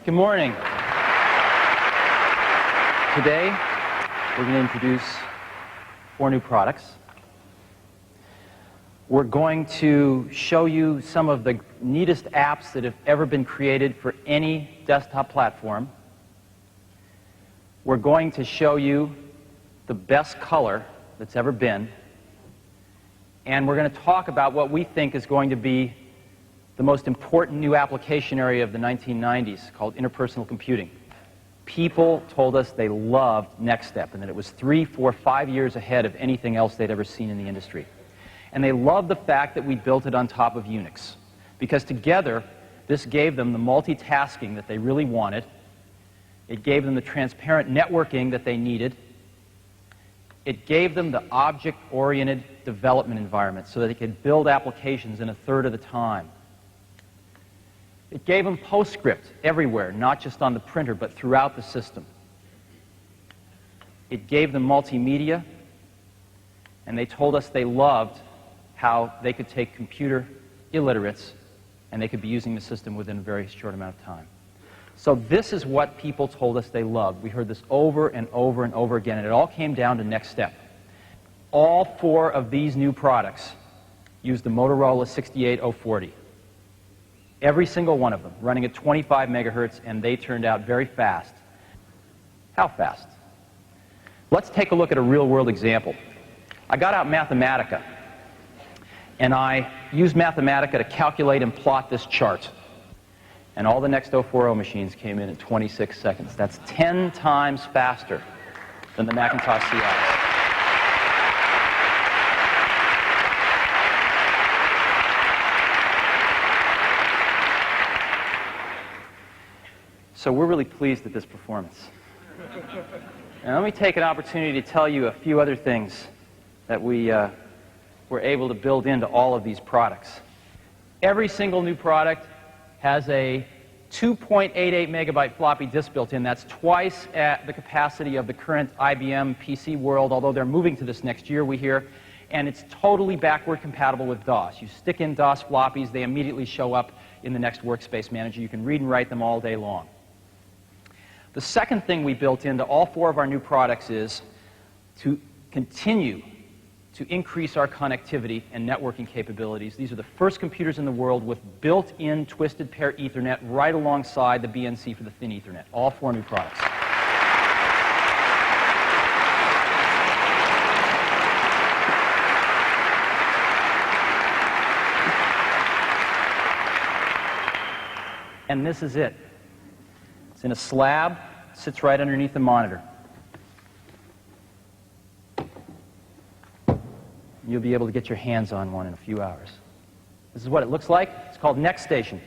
Good morning. Today, we're going to introduce 4 new products. We're going to show you some of the neatest apps that have ever been created for any desktop platform. We're going to show you the best color that's ever been. And we're going to talk about what we think is going to be the most important new application area of the 1990s, called interpersonal computing. People told us they loved NeXT and that it was 3, 4, 5 years ahead of anything else they'd ever seen in the industry. And they loved the fact that we built it on top of Unix, because together this gave them the multitasking that they really wanted. It gave them the transparent networking that they needed. It gave them the object-oriented development environment so that they could build applications in a third of the time. It gave them PostScript everywhere, not just on the printer, but throughout the system. It gave them multimedia, and they told us they loved how they could take computer illiterates and they could be using the system within a very short amount of time. So this is what people told us they loved. We heard this over and over and over again, and it all came down to NeXT. All 4 of these new products use the Motorola 68040. Every single one of them running at 25 megahertz, and they turned out very fast. How fast? Let's take a look at a real-world example. I got out Mathematica, and I used Mathematica to calculate and plot this chart. And all the NeXT 040 machines came in 26 seconds. That's 10 times faster than the Macintosh CIs. So we're really pleased at this performance. And let me take an opportunity to tell you a few other things that we were able to build into all of these products. Every single new product has a 2.88 megabyte floppy disk built in. That's twice at the capacity of the current IBM PC world, although they're moving to this next year, we hear. And it's totally backward compatible with DOS. You stick in DOS floppies, they immediately show up in the NeXT Workspace Manager. You can read and write them all day long. The second thing we built into all 4 of our new products is to continue to increase our connectivity and networking capabilities. These are the first computers in the world with built-in twisted pair Ethernet right alongside the BNC for the thin Ethernet. All 4 new products. And this is it. It's in a slab, sits right underneath the monitor. You'll be able to get your hands on one in a few hours. This is what it looks like. It's called NeXT Station.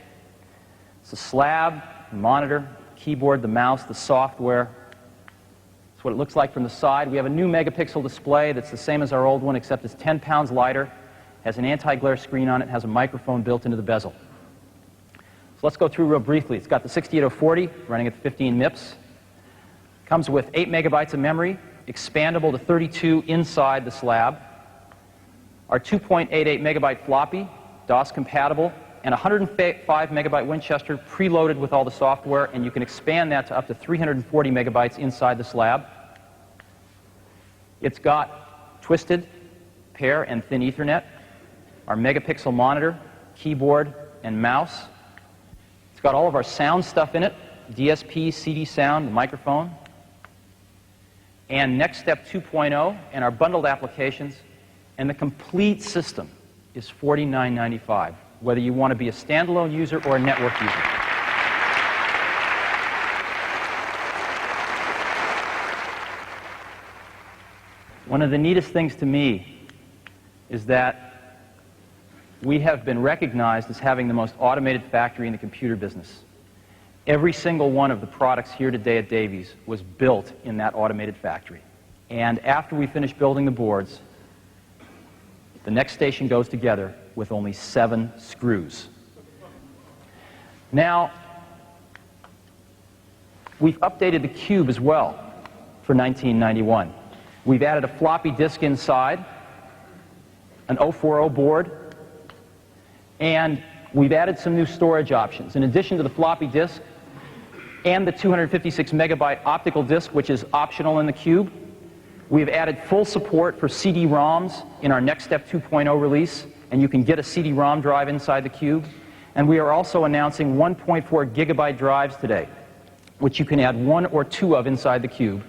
It's a slab, the monitor, keyboard, the mouse, the software. That's what it looks like from the side. We have a new megapixel display that's the same as our old one, except it's 10 pounds lighter, has an anti-glare screen on it, has a microphone built into the bezel. So let's go through real briefly. It's got the 68040 running at 15 MIPS. Comes with 8 megabytes of memory, expandable to 32 inside the slab. Our 2.88 megabyte floppy, DOS compatible, and 105 megabyte Winchester preloaded with all the software, and you can expand that to up to 340 megabytes inside the slab. It's got twisted pair and thin Ethernet, our megapixel monitor, keyboard, and mouse. It's got all of our sound stuff in it, DSP, CD sound, the microphone, and NeXT 2.0, and our bundled applications. And the complete system is $49.95, whether you want to be a standalone user or a network user. One of the neatest things to me is that we have been recognized as having the most automated factory in the computer business. Every single one of the products here today at Davies was built in that automated factory. And after we finish building the boards, the NeXT Station goes together with only 7 screws. Now, we've updated the cube as well for 1991. We've added a floppy disk inside, an 040 board, and we've added some new storage options. In addition to the floppy disk, and the 256 megabyte optical disk, which is optional in the Cube. We've added full support for CD-ROMs in our NeXT 2.0 release, and you can get a CD-ROM drive inside the Cube. And we are also announcing 1.4 gigabyte drives today, which you can add 1 or 2 of inside the Cube,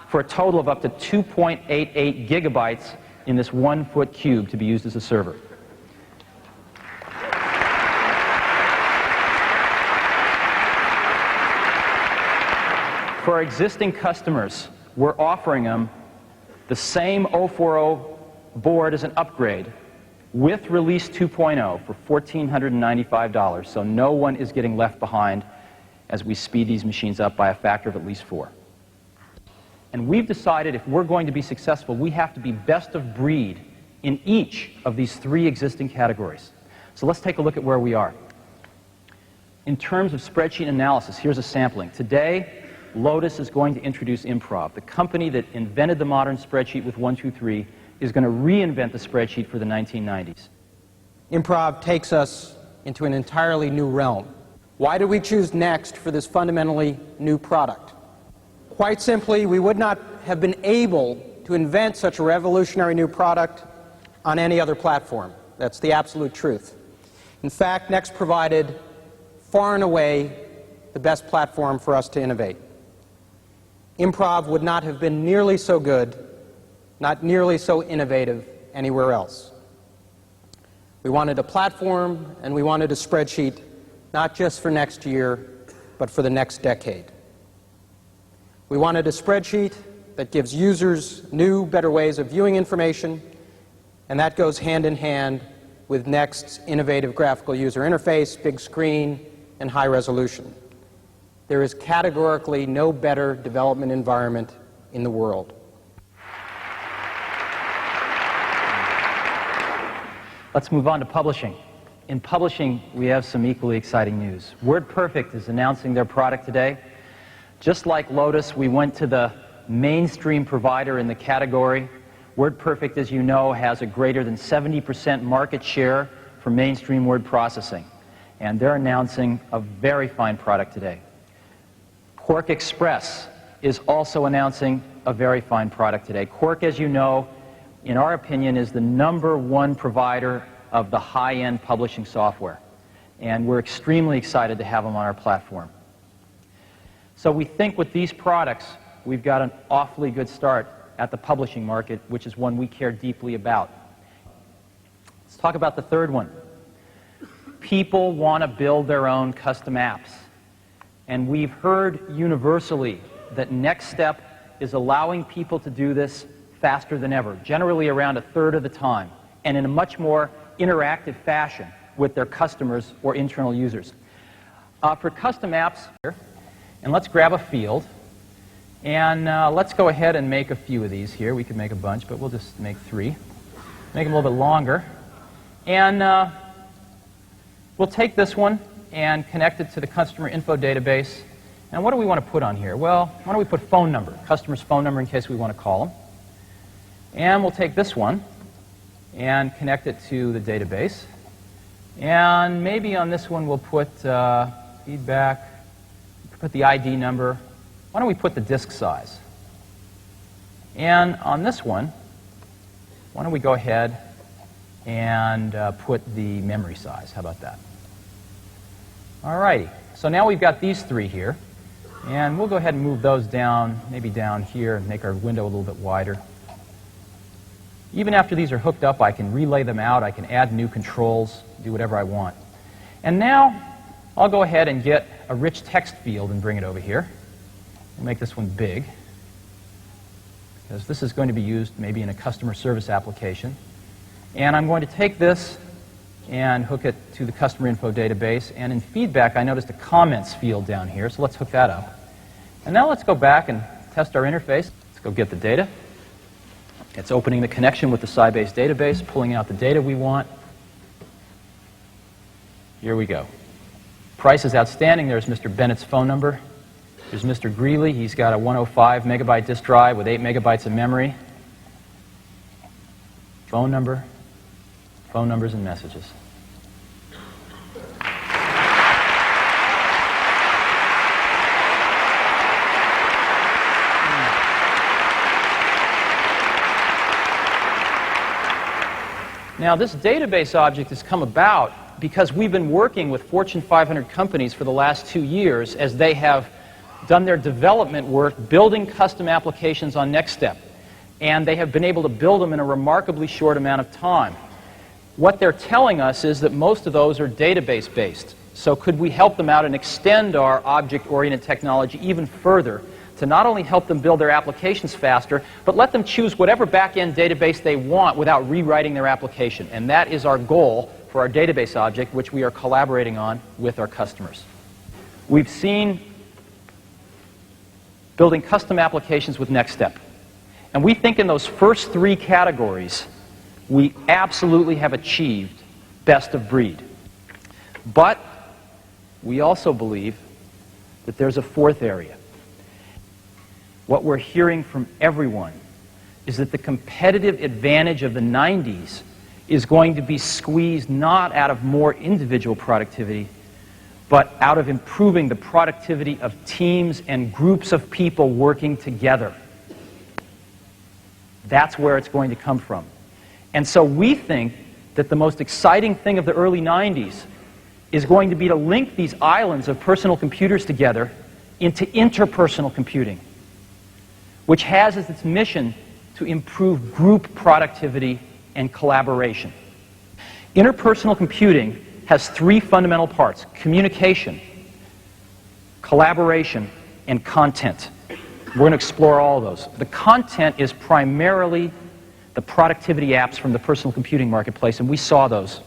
for a total of up to 2.88 gigabytes in this 1-foot cube to be used as a server. For our existing customers, we're offering them the same 040 board as an upgrade with Release 2.0 for $1,495, so no one is getting left behind as we speed these machines up by a factor of at least 4. And we've decided if we're going to be successful, we have to be best of breed in each of these 3 existing categories. So let's take a look at where we are. In terms of spreadsheet analysis, here's a sampling. Today, Lotus is going to introduce Improv. The company that invented the modern spreadsheet with 1, 2, 3 is going to reinvent the spreadsheet for the 1990s. Improv takes us into an entirely new realm. Why did we choose NeXT for this fundamentally new product? Quite simply, we would not have been able to invent such a revolutionary new product on any other platform. That's the absolute truth. In fact, NeXT provided far and away the best platform for us to innovate. Improv would not have been nearly so good, not nearly so innovative anywhere else. We wanted a platform and we wanted a spreadsheet not just for next year, but for the next decade. We wanted a spreadsheet that gives users new, better ways of viewing information, and that goes hand in hand with NeXT's innovative graphical user interface, big screen, and high resolution. There is categorically no better development environment in the world. Let's move on to publishing. In publishing, we have some equally exciting news. WordPerfect is announcing their product today. Just like Lotus, we went to the mainstream provider in the category. WordPerfect, as you know, has a greater than 70% market share for mainstream word processing. And they're announcing a very fine product today. Quark Express is also announcing a very fine product today. Quark, as you know, in our opinion, is the #1 provider of the high-end publishing software. And we're extremely excited to have them on our platform. So we think with these products, we've got an awfully good start at the publishing market, which is one we care deeply about. Let's talk about the third one. People want to build their own custom apps. And we've heard universally that NeXT is allowing people to do this faster than ever, generally around 1/3 of the time, and in a much more interactive fashion with their customers or internal users. For custom apps here, and let's grab a field, and let's go ahead and make a few of these here. We could make a bunch, but we'll just make 3. Make them a little bit longer. And we'll take this one and connect it to the customer info database. And what do we want to put on here? Well, why don't we put phone number, customer's phone number in case we want to call them. And we'll take this one and connect it to the database. And maybe on this one we'll put feedback, put the ID number. Why don't we put the disk size? And on this one, why don't we go ahead and put the memory size? How about that? All righty. So now we've got these 3 here. And we'll go ahead and move those down, maybe down here, and make our window a little bit wider. Even after these are hooked up, I can relay them out. I can add new controls, do whatever I want. And now I'll go ahead and get a rich text field and bring it over here. We'll make this one big, because this is going to be used maybe in a customer service application. And I'm going to take this and hook it to the customer info database. And in feedback, I noticed a comments field down here, so let's hook that up. And now let's go back and test our interface. Let's go get the data. It's opening the connection with the Sybase database, pulling out the data we want. Here we go. Price is outstanding. There's Mr. Bennett's phone number. There's Mr. Greeley. He's got a 105 megabyte disk drive with 8 megabytes of memory. Phone number, phone numbers and messages. Now, this database object has come about because we've been working with Fortune 500 companies for the last 2 years as they have done their development work building custom applications on NeXT. And they have been able to build them in a remarkably short amount of time. What they're telling us is that most of those are database-based. So could we help them out and extend our object-oriented technology even further to not only help them build their applications faster, but let them choose whatever back-end database they want without rewriting their application. And that is our goal for our database object, which we are collaborating on with our customers. We've seen building custom applications with NeXT. And we think in those first 3 categories, we absolutely have achieved best of breed. But we also believe that there's a 4th area. What we're hearing from everyone is that the competitive advantage of the 90s is going to be squeezed not out of more individual productivity, but out of improving the productivity of teams and groups of people working together. That's where it's going to come from. And so we think that the most exciting thing of the early 90s is going to be to link these islands of personal computers together into interpersonal computing, which has as its mission to improve group productivity and collaboration. Interpersonal computing has 3 fundamental parts: communication, collaboration, and content. We're going to explore all of those. The content is primarily the productivity apps from the personal computing marketplace, and we saw those.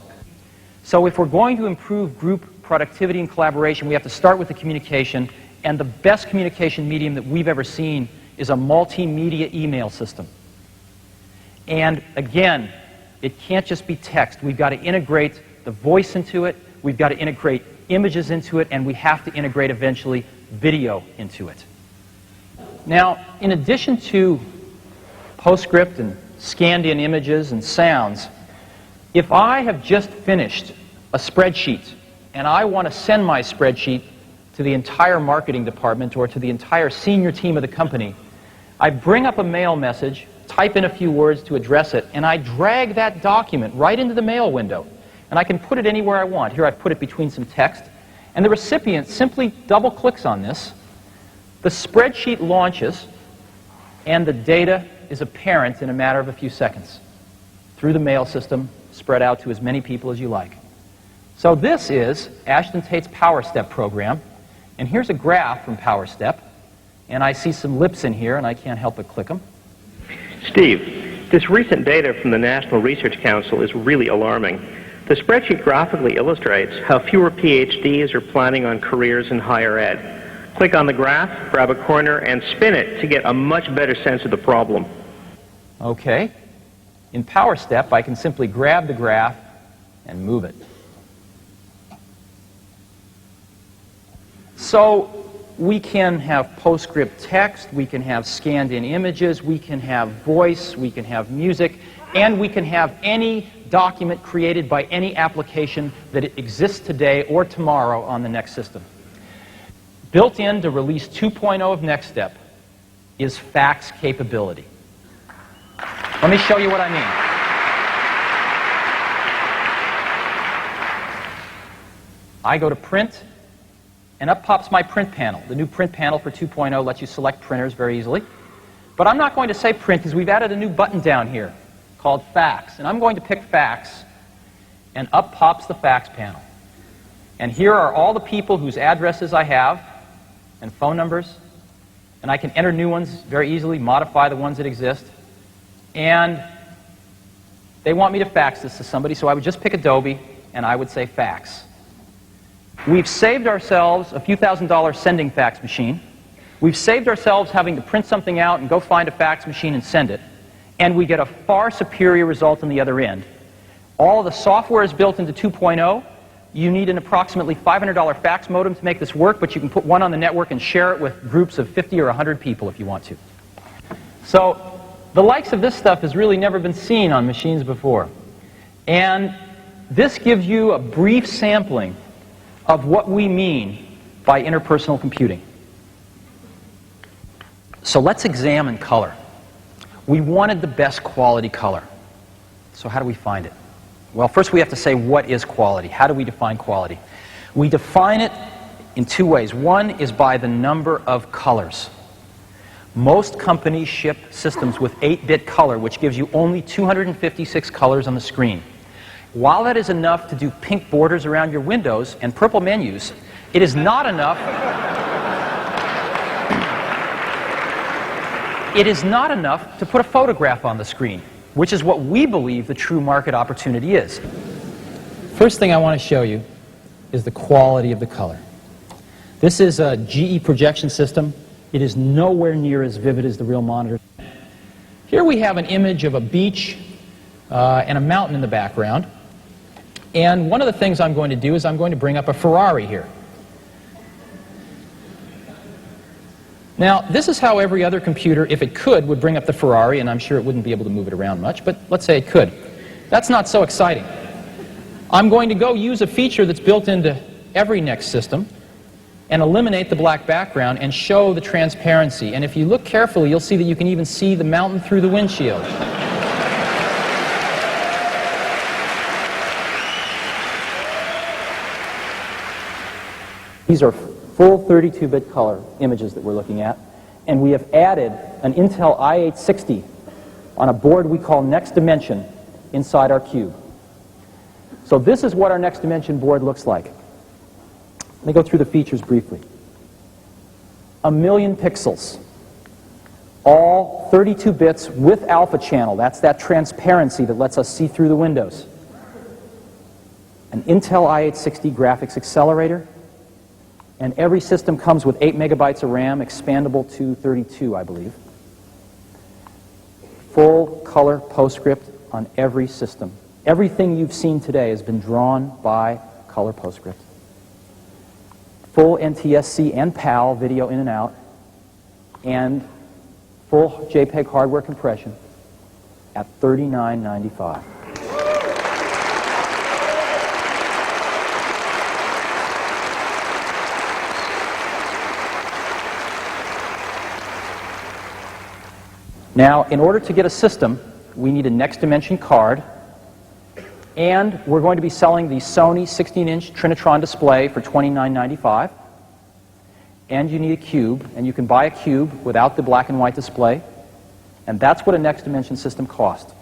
So if we're going to improve group productivity and collaboration, we have to start with the communication, and the best communication medium that we've ever seen is a multimedia email system. And again, it can't just be text. We've got to integrate the voice into it, we've got to integrate images into it, and we have to integrate eventually video into it. Now, in addition to PostScript and scanned-in images and sounds, if I have just finished a spreadsheet and I want to send my spreadsheet to the entire marketing department or to the entire senior team of the company, I bring up a mail message, type in a few words to address it, and I drag that document right into the mail window. And I can put it anywhere I want. Here I've put it between some text. And the recipient simply double-clicks on this. The spreadsheet launches, and the data is apparent in a matter of a few seconds through the mail system, spread out to as many people as you like. So this is Ashton Tate's PowerStep program. And here's a graph from PowerStep. And I see some lips in here, and I can't help but click them. Steve, this recent data from the National Research Council is really alarming. The spreadsheet graphically illustrates how fewer PhDs are planning on careers in higher ed. Click on the graph, grab a corner, and spin it to get a much better sense of the problem. Okay. In PowerStep, I can simply grab the graph and move it. So we can have PostScript text, we can have scanned-in images, we can have voice, we can have music, and we can have any document created by any application that exists today or tomorrow on the NeXT system. Built into Release 2.0 of NeXT is fax capability. Let me show you what I mean. I go to Print, and up pops my print panel. The new print panel for 2.0 lets you select printers very easily. But I'm not going to say print because we've added a new button down here called fax. And I'm going to pick fax, and up pops the fax panel. And here are all the people whose addresses I have and phone numbers. And I can enter new ones very easily, modify the ones that exist. And they want me to fax this to somebody, so I would just pick Adobe, and I would say fax. We've saved ourselves a few $1,000 sending fax machine. We've saved ourselves having to print something out and go find a fax machine and send it. And we get a far superior result on the other end. All of the software is built into 2.0. You need an approximately $500 fax modem to make this work, but you can put one on the network and share it with groups of 50 or 100 people if you want to. So the likes of this stuff has really never been seen on machines before. And this gives you a brief sampling of what we mean by interpersonal computing. So let's examine color. We wanted the best quality color. So how do we find it? Well, first we have to say, what is quality? How do we define quality? We define it in two ways. One is by the number of colors. Most companies ship systems with 8-bit color, which gives you only 256 colors on the screen. While that is enough to do pink borders around your windows and purple menus, it is not enough. It is not enough to put a photograph on the screen, which is what we believe the true market opportunity is. First thing I want to show you is the quality of the color. This is a GE projection system. It is nowhere near as vivid as the real monitor. Here we have an image of a beach and a mountain in the background. And one of the things I'm going to do is I'm going to bring up a Ferrari here. Now, this is how every other computer, if it could, would bring up the Ferrari, and I'm sure it wouldn't be able to move it around much, but let's say it could. That's not so exciting. I'm going to go use a feature that's built into every NeXT system and eliminate the black background and show the transparency. And if you look carefully, you'll see that you can even see the mountain through the windshield. These are full 32-bit color images that we're looking at, and we have added an Intel i860 on a board we call NeXT Dimension inside our cube. So this is what our NeXT Dimension board looks like. Let me go through the features briefly. 1,000,000 pixels, all 32 bits with alpha channel. That's that transparency that lets us see through the windows. An Intel i860 graphics accelerator, and every system comes with 8 megabytes of RAM, expandable to 32, I believe. Full color PostScript on every system. Everything you've seen today has been drawn by color PostScript. Full NTSC and PAL video in and out, and full JPEG hardware compression at $39.95. Now, in order to get a system, we need a NeXT Dimension card, and we're going to be selling the Sony 16-inch Trinitron display for $29.95. And you need a cube, and you can buy a cube without the black and white display, and that's what a NeXT Dimension system costs.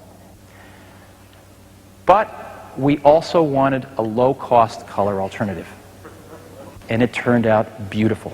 But we also wanted a low-cost color alternative, and it turned out beautiful.